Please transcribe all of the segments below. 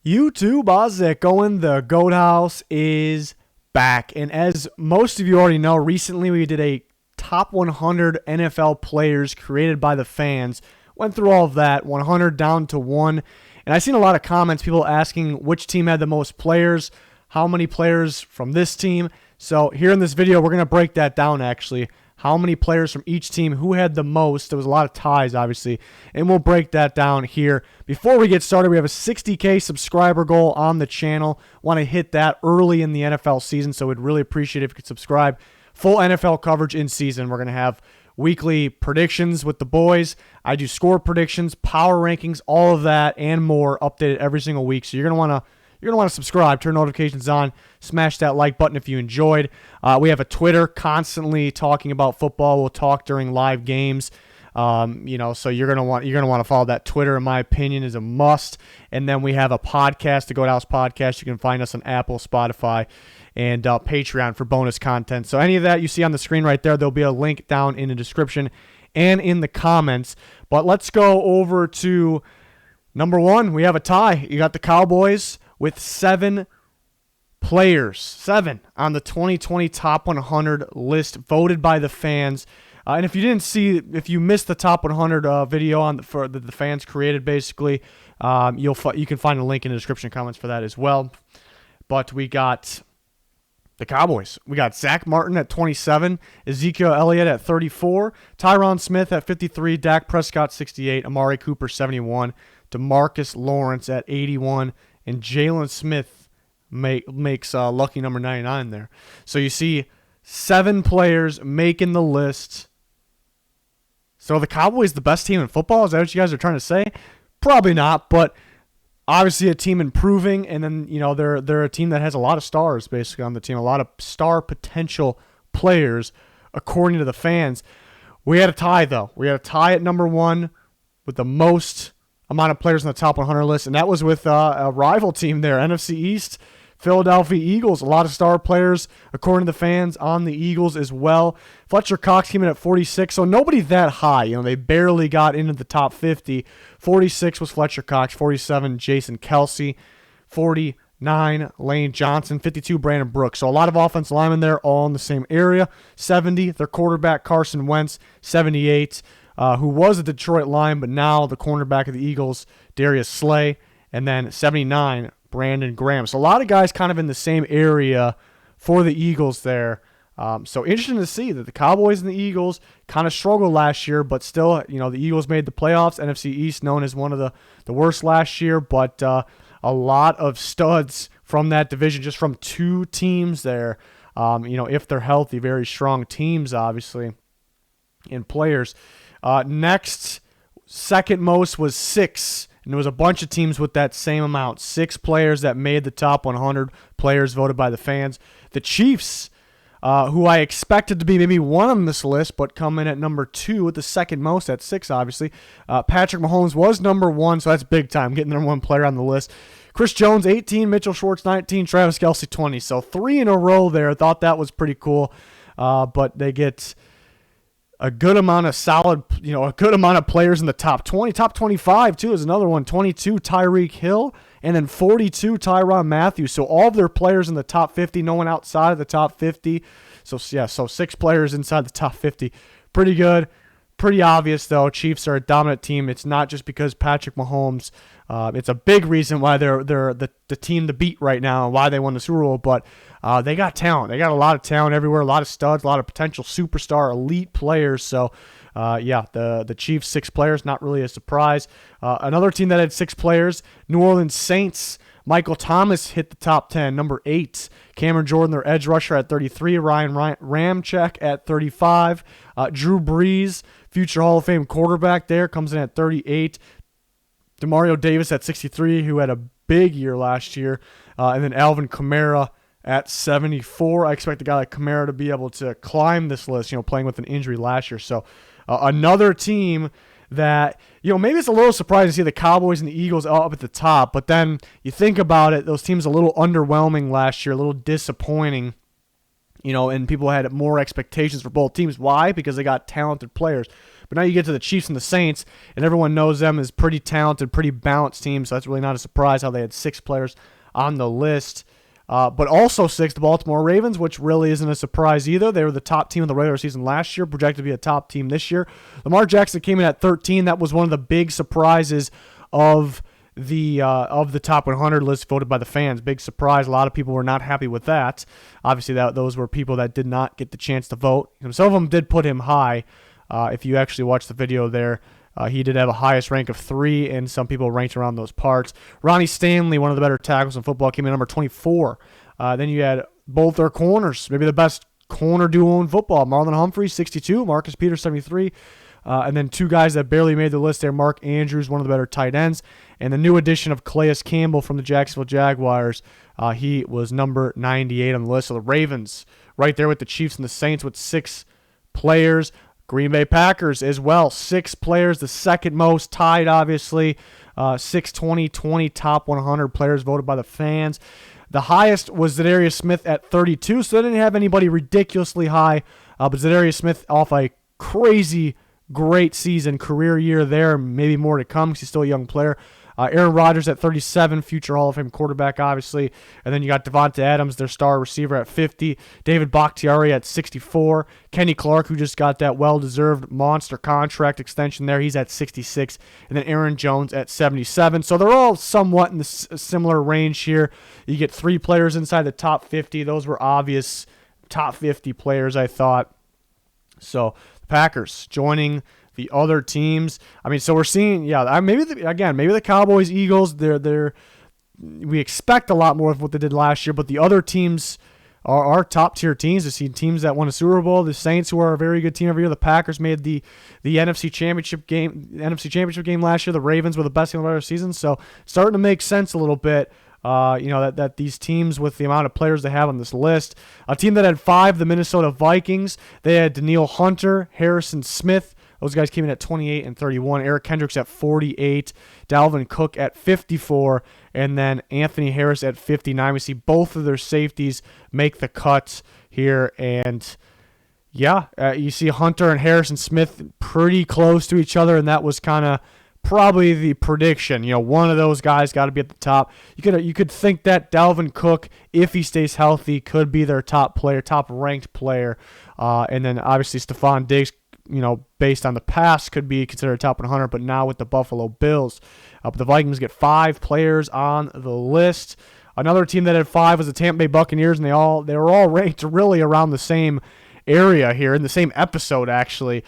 YouTube, how's it going? The Goat House is back. And as most of you already know, recently we did a top 100 NFL players created by the fans. Went through all of that, 100 down to 1. And I've seen a lot of comments, people asking which team had the most players, how many players from this team. So here in this video, we're going to break that down actually. How many players from each team, who had the most. There was a lot of ties, obviously, and we'll break that down here. Before we get started, we have a 60K subscriber goal on the channel. Want to hit that early in the NFL season, so we'd really appreciate it if you could subscribe. Full NFL coverage in season. We're going to have weekly predictions with the boys. I do score predictions, power rankings, all of that and more updated every single week. So you're going to want to subscribe, turn notifications on, smash that like button if you enjoyed. We have a Twitter constantly talking about football. We'll talk during live games. So you're gonna want to follow that. Twitter, in my opinion, is a must. And then we have a podcast, the Goat House Podcast. You can find us on Apple, Spotify, and Patreon for bonus content. So any of that you see on the screen right there, there'll be a link down in the description and in the comments. But let's go over to number one. We have a tie. You got the Cowboys with 7 players, 7 on the 2020 Top 100 list voted by the fans. And if you missed the Top 100 video for the fans created, basically, you can find a link in the description comments for that as well. But we got the Cowboys. We got Zach Martin at 27, Ezekiel Elliott at 34, Tyron Smith at 53, Dak Prescott 68, Amari Cooper 71, DeMarcus Lawrence at 81, and Jalen Smith makes lucky number 99 there. So you see 7 players making the list. So the Cowboys the best team in football? Is that what you guys are trying to say? Probably not, but obviously a team improving, and then they're a team that has a lot of stars basically on the team, a lot of star potential players according to the fans. We had a tie though. We had a tie at number 1 with the most amount of players on the top 100 list, and that was with a rival team there, NFC East, Philadelphia Eagles. A lot of star players, according to the fans, on the Eagles as well. Fletcher Cox came in at 46, so nobody that high. They barely got into the top 50. 46 was Fletcher Cox, 47 Jason Kelsey, 49 Lane Johnson, 52 Brandon Brooks. So a lot of offensive linemen there, all in the same area. 70, their quarterback Carson Wentz, 78. Who was a Detroit Lion, but now the cornerback of the Eagles, Darius Slay, and then 79, Brandon Graham. So a lot of guys kind of in the same area for the Eagles there. So interesting to see that the Cowboys and the Eagles kind of struggled last year, but still, the Eagles made the playoffs. NFC East known as one of the worst last year, but a lot of studs from that division, just from 2 teams there. If they're healthy, very strong teams, obviously, and players. Next, second most was 6, and there was a bunch of teams with that same amount. 6 players that made the top 100 players voted by the fans. The Chiefs, who I expected to be maybe one on this list, but come in at number 2 with the second most at 6, obviously. Patrick Mahomes was number 1, so that's big time, getting number 1 player on the list. Chris Jones, 18, Mitchell Schwartz, 19, Travis Kelce, 20. So 3 in a row there. Thought that was pretty cool, but they get a good amount of a good amount of players in the top 20. Top 25, too, is another one. 22, Tyreek Hill, and then 42, Tyrann Mathieu. So all of their players in the top 50, no one outside of the top 50. So 6 players inside the top 50. Pretty good. Pretty obvious, though. Chiefs are a dominant team. It's not just because Patrick Mahomes. It's a big reason why they're the team to beat right now and why they won the Super Bowl. But they got talent. They got a lot of talent everywhere, a lot of studs, a lot of potential superstar, elite players. So, the Chiefs, 6 players, not really a surprise. Another team that had 6 players, New Orleans Saints. Michael Thomas hit the top 10, number 8. Cameron Jordan, their edge rusher, at 33. Ryan Ramczyk at 35. Drew Brees, future Hall of Fame quarterback there, comes in at 38. Demario Davis at 63, who had a big year last year. And then Alvin Kamara at 74. I expect a guy like Kamara to be able to climb this list, playing with an injury last year. So another team that, maybe it's a little surprising to see the Cowboys and the Eagles up at the top, but then you think about it, those teams a little underwhelming last year, a little disappointing, and people had more expectations for both teams. Why? Because they got talented players. But now you get to the Chiefs and the Saints, and everyone knows them as pretty talented, pretty balanced teams, so that's really not a surprise how they had 6 players on the list. But also 6, the Baltimore Ravens, which really isn't a surprise either. They were the top team in the regular season last year, projected to be a top team this year. Lamar Jackson came in at 13. That was one of the big surprises of the top 100 list voted by the fans. Big surprise. A lot of people were not happy with that. Obviously, those were people that did not get the chance to vote. Some of them did put him high. If you actually watch the video there, he did have a highest rank of 3, and some people ranked around those parts. Ronnie Stanley, one of the better tackles in football, came in number 24. Then you had both their corners, maybe the best corner duo in football. Marlon Humphrey, 62. Marcus Peters, 73. And then 2 guys that barely made the list there. Mark Andrews, one of the better tight ends. And the new addition of Calais Campbell from the Jacksonville Jaguars. He was number 98 on the list. So the Ravens right there with the Chiefs and the Saints with 6 players. Green Bay Packers as well, 6 players, the second most, tied obviously. 6, 20, 20 top 100 players voted by the fans. The highest was Zadarius Smith at 32, so they didn't have anybody ridiculously high. But Zadarius Smith off a crazy great season, career year there, maybe more to come because he's still a young player. Aaron Rodgers at 37, future Hall of Fame quarterback, obviously. And then you got Devonta Adams, their star receiver, at 50. David Bakhtiari at 64. Kenny Clark, who just got that well-deserved monster contract extension there, he's at 66. And then Aaron Jones at 77. So they're all somewhat in the similar range here. You get 3 players inside the top 50. Those were obvious top 50 players, I thought. So the Packers joining the other teams. I mean, so we're seeing, maybe the Cowboys, Eagles, we expect a lot more of what they did last year, but the other teams are top tier teams. To see teams that won a Super Bowl, the Saints, who are a very good team every year. The Packers made the NFC Championship game last year. The Ravens were the best team of the regular season. So starting to make sense a little bit. That these teams with the amount of players they have on this list. A team that had 5, the Minnesota Vikings. They had Danielle Hunter, Harrison Smith. Those guys came in at 28 and 31. Eric Kendricks at 48. Dalvin Cook at 54. And then Anthony Harris at 59. We see both of their safeties make the cuts here. And, you see Hunter and Harrison Smith pretty close to each other, and that was kind of probably the prediction. One of those guys got to be at the top. You could think that Dalvin Cook, if he stays healthy, could be their top player, top-ranked player. And then, obviously, Stephon Diggs, based on the past, could be considered top 100, but now with the Buffalo Bills. But the Vikings get 5 players on the list. Another team that had 5 was the Tampa Bay Buccaneers, and they were all ranked really around the same area here, in the same episode, actually.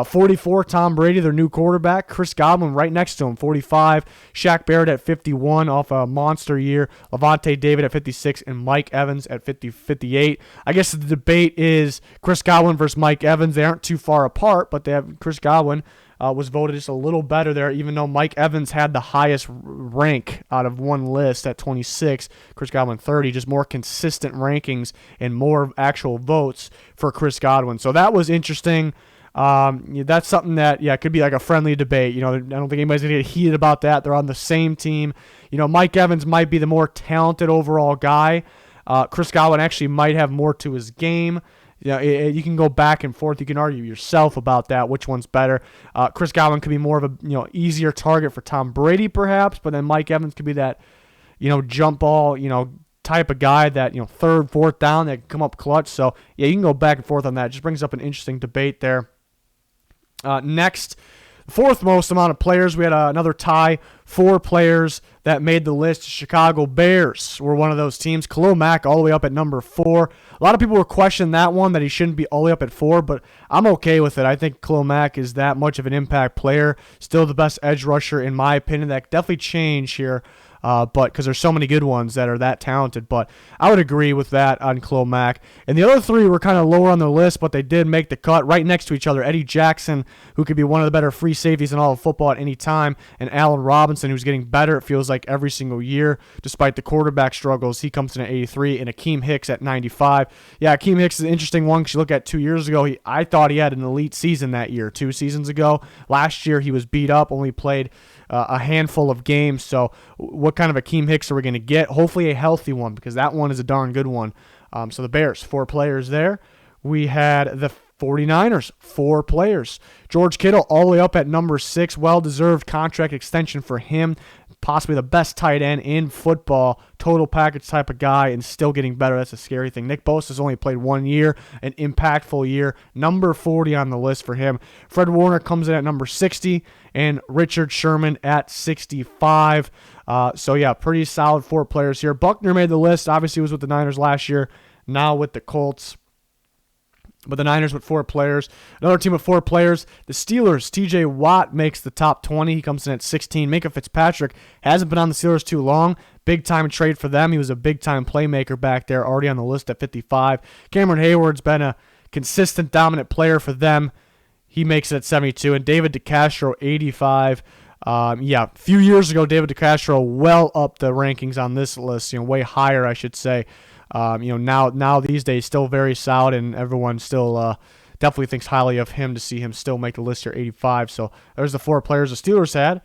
44, Tom Brady, their new quarterback. Chris Godwin right next to him, 45. Shaq Barrett at 51 off a monster year. Levante David at 56 and Mike Evans at 58. I guess the debate is Chris Godwin versus Mike Evans. They aren't too far apart, but they have Chris Godwin was voted just a little better there, even though Mike Evans had the highest rank out of one list at 26. Chris Godwin 30, just more consistent rankings and more actual votes for Chris Godwin. So that was interesting. That's something that could be like a friendly debate. I don't think anybody's gonna get heated about that. They're on the same team. Mike Evans might be the more talented overall guy. Chris Godwin actually might have more to his game. You can go back and forth. You can argue yourself about that, which one's better. Chris Godwin could be more of a easier target for Tom Brady perhaps, but then Mike Evans could be that jump ball type of guy that third, fourth down that can come up clutch. So you can go back and forth on that. It just brings up an interesting debate there. Next, fourth most amount of players. We had another tie. 4 players that made the list. Chicago Bears were one of those teams. Khalil Mack all the way up at number 4. A lot of people were questioning that one, that he shouldn't be all the way up at 4, but I'm okay with it. I think Khalil Mack is that much of an impact player. Still the best edge rusher in my opinion. That could definitely change here. But because there's so many good ones that are that talented. But I would agree with that on Khalil Mack. And the other 3 were kind of lower on the list, but they did make the cut right next to each other. Eddie Jackson, who could be one of the better free safeties in all of football at any time, and Allen Robinson, who's getting better, it feels like, every single year. Despite the quarterback struggles, he comes in at 83, and Akeem Hicks at 95. Yeah, Akeem Hicks is an interesting one because you look at 2 years ago, I thought he had an elite season that year, 2 seasons ago. Last year, he was beat up, only played a handful of games. So what kind of Akeem Hicks are we going to get? Hopefully a healthy one, because that one is a darn good one. So the Bears, 4 players there. We had the 49ers, 4 players. George Kittle all the way up at number 6. Well-deserved contract extension for him. Possibly the best tight end in football. Total package type of guy and still getting better. That's a scary thing. Nick Bosa's only played 1 year, an impactful year. Number 40 on the list for him. Fred Warner comes in at number 60 and Richard Sherman at 65. So, yeah, pretty solid 4 players here. Buckner made the list. Obviously, was with the Niners last year. Now with the Colts. But the Niners with 4 players. Another team with 4 players. The Steelers, TJ Watt makes the top 20. He comes in at 16. Minka Fitzpatrick hasn't been on the Steelers too long. Big-time trade for them. He was a big-time playmaker back there, already on the list at 55. Cameron Hayward's been a consistent, dominant player for them. He makes it at 72. And David DeCastro, 85. A few years ago, David DeCastro well up the rankings on this list. Way higher, I should say. Now these days, still very solid, and everyone still definitely thinks highly of him to see him still make the list here, 85. So there's the 4 players the Steelers had.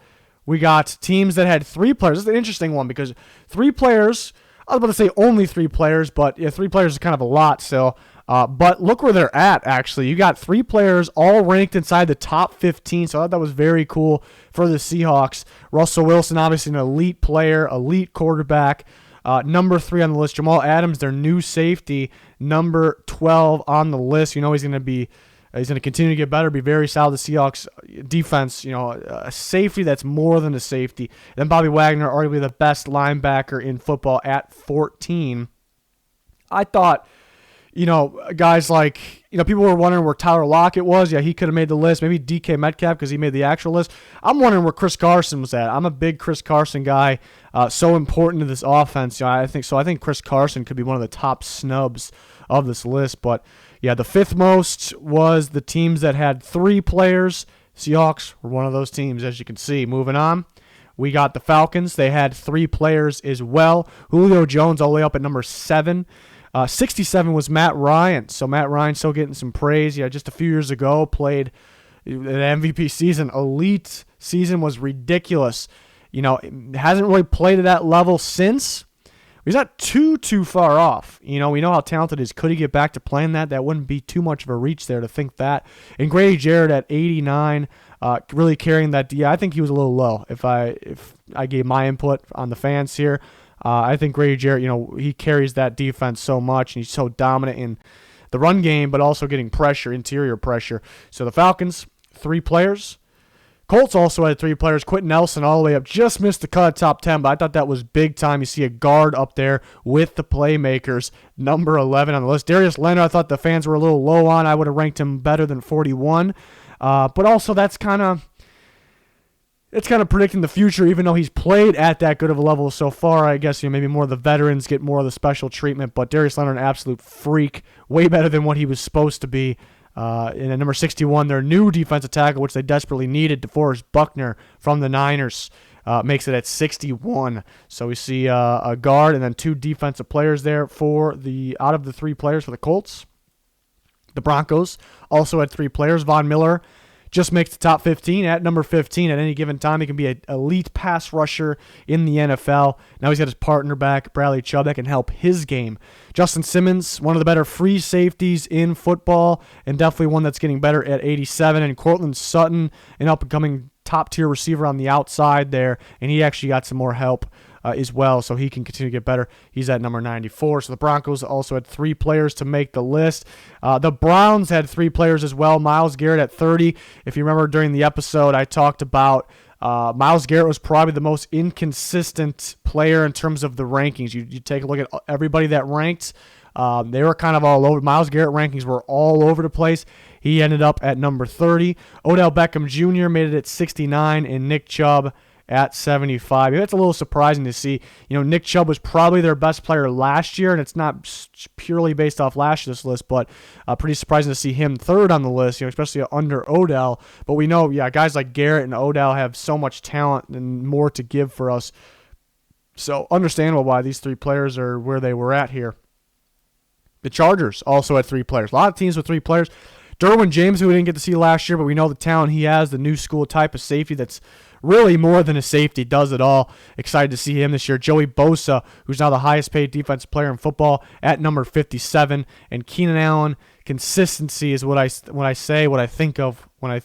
We got teams that had 3 players. This is an interesting one because 3 players, I was about to say only 3 players, but 3 players is kind of a lot still. But look where they're at, actually. You got 3 players all ranked inside the top 15, so I thought that was very cool for the Seahawks. Russell Wilson, obviously an elite player, elite quarterback. Number 3 on the list, Jamal Adams, their new safety, number 12 on the list. He's going to continue to get better, be very solid. The Seahawks defense, a safety that's more than a safety. Then Bobby Wagner, arguably the best linebacker in football at 14. I thought, guys like, people were wondering where Tyler Lockett was. Yeah, he could have made the list. Maybe DK Metcalf because he made the actual list. I'm wondering where Chris Carson was at. I'm a big Chris Carson guy. So important to this offense. I think Chris Carson could be one of the top snubs of this list. But yeah, the 5th most was the teams that had 3 players. Seahawks were one of those teams, as you can see. Moving on, we got the Falcons. They had 3 players as well. Julio Jones all the way up at number 7. 67 was Matt Ryan. So Matt Ryan still getting some praise. Yeah, just a few years ago played an MVP season. Elite season, was ridiculous. Hasn't really played at that level since. He's not too far off. We know how talented he is. Could he get back to playing that? That wouldn't be too much of a reach there to think that. And Grady Jarrett at 89, really carrying that. Yeah, I think he was a little low if I gave my input on the fans here. I think Grady Jarrett, he carries that defense so much, and he's so dominant in the run game, but also getting pressure, interior pressure. So the Falcons, 3 players. Colts also had 3 players. Quentin Nelson all the way up. Just missed the cut of top 10, but I thought that was big time. You see a guard up there with the playmakers. Number 11 on the list. Darius Leonard, I thought the fans were a little low on. I would have ranked him better than 41. But also that's kind of predicting the future, even though he's played at that good of a level so far. I guess maybe more of the veterans get more of the special treatment, but Darius Leonard, an absolute freak, way better than what he was supposed to be. And at number 61, their new defensive tackle, which they desperately needed, DeForest Buckner from the Niners, makes it at 61. So we see a guard and then 2 defensive players there out of the 3 players for the Colts. The Broncos also had 3 players. Von Miller just makes the top 15 at number 15 at any given time. He can be an elite pass rusher in the NFL. Now he's got his partner back, Bradley Chubb, that can help his game. Justin Simmons, one of the better free safeties in football, and definitely one that's getting better at 87. And Courtland Sutton, an up-and-coming top-tier receiver on the outside there, and he actually got some more help as well, so he can continue to get better. He's at number 94. So the Broncos also had 3 players to make the list. The Browns had 3 players as well. Myles Garrett at 30. If you remember during the episode, I talked about Myles Garrett was probably the most inconsistent player in terms of the rankings. You take a look at everybody that ranked. They were kind of all over. Myles Garrett rankings were all over the place. He ended up at number 30. Odell Beckham Jr. made it at 69, and Nick Chubb at 75. That's a little surprising to see. Nick Chubb was probably their best player last year, and it's not purely based off last year's list, but pretty surprising to see him 3rd on the list, especially under Odell. But we know, guys like Garrett and Odell have so much talent and more to give for us. So understandable why these 3 players are where they were at here. The Chargers also had 3 players. A lot of teams with 3 players. Derwin James, who we didn't get to see last year, but we know the talent he has, the new school type of safety that's really more than a safety, does it all. Excited to see him this year. Joey Bosa, who's now the highest paid defensive player in football at number 57. And Keenan Allen, consistency is what I think of when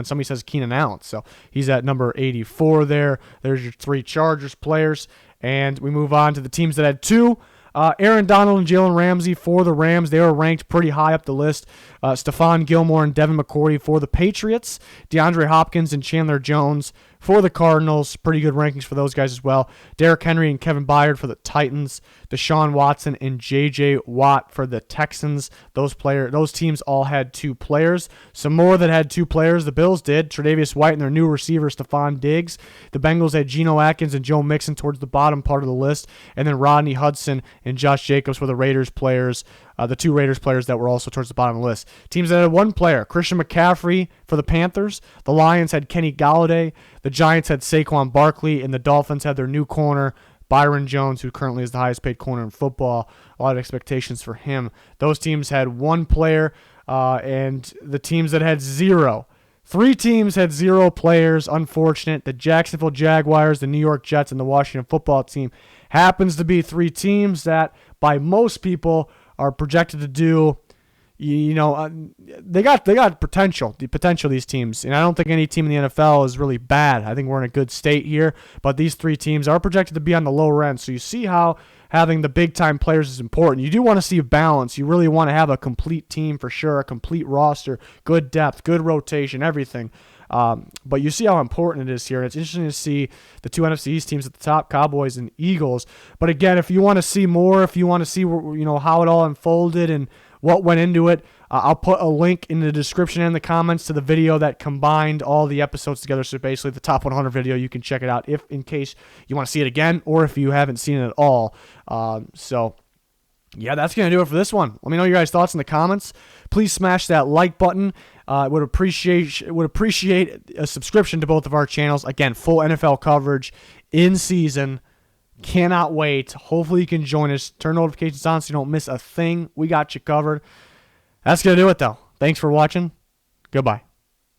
somebody says Keenan Allen. So he's at number 84 there. There's your 3 Chargers players. And we move on to the teams that had 2. Aaron Donald and Jalen Ramsey for the Rams. They were ranked pretty high up the list. Stephon Gilmore and Devin McCourty for the Patriots. DeAndre Hopkins and Chandler Jones for the Cardinals. Pretty good rankings for those guys as well. Derrick Henry and Kevin Byard for the Titans. Deshaun Watson and J.J. Watt for the Texans. Those teams all had 2 players. Some more that had 2 players. The Bills did. Tre'Davious White and their new receiver, Stephon Diggs. The Bengals had Geno Atkins and Joe Mixon towards the bottom part of the list. And then Rodney Hudson and Josh Jacobs were the Raiders players. The 2 Raiders players that were also towards the bottom of the list. Teams that had 1 player, Christian McCaffrey for the Panthers. The Lions had Kenny Galladay. The Giants had Saquon Barkley. And the Dolphins had their new corner, Byron Jones, who currently is the highest paid corner in football. A lot of expectations for him. Those teams had 1 player, and the teams that had 0. 3 teams had 0 players. Unfortunate. The Jacksonville Jaguars, the New York Jets, and the Washington Football Team happens to be 3 teams that, by most people, are projected to do, they got potential. The potential of these teams, and I don't think any team in the NFL is really bad. I think we're in a good state here, but these 3 teams are projected to be on the lower end. So you see how having the big time players is important. You do want to see a balance. You really want to have a complete team for sure, a complete roster, good depth, good rotation, everything. But you see how important it is here. And it's interesting to see the 2 NFC East teams at the top, Cowboys and Eagles. But again, if you want to see more, if you want to see how it all unfolded and what went into it, I'll put a link in the description and the comments to the video that combined all the episodes together. So basically the top 100 video, you can check it out if in case you want to see it again or if you haven't seen it at all. Yeah, that's going to do it for this one. Let me know your guys' thoughts in the comments. Please smash that like button. Would appreciate a subscription to both of our channels. Again, full NFL coverage in season. Cannot wait. Hopefully you can join us. Turn notifications on so you don't miss a thing. We got you covered. That's going to do it, though. Thanks for watching. Goodbye.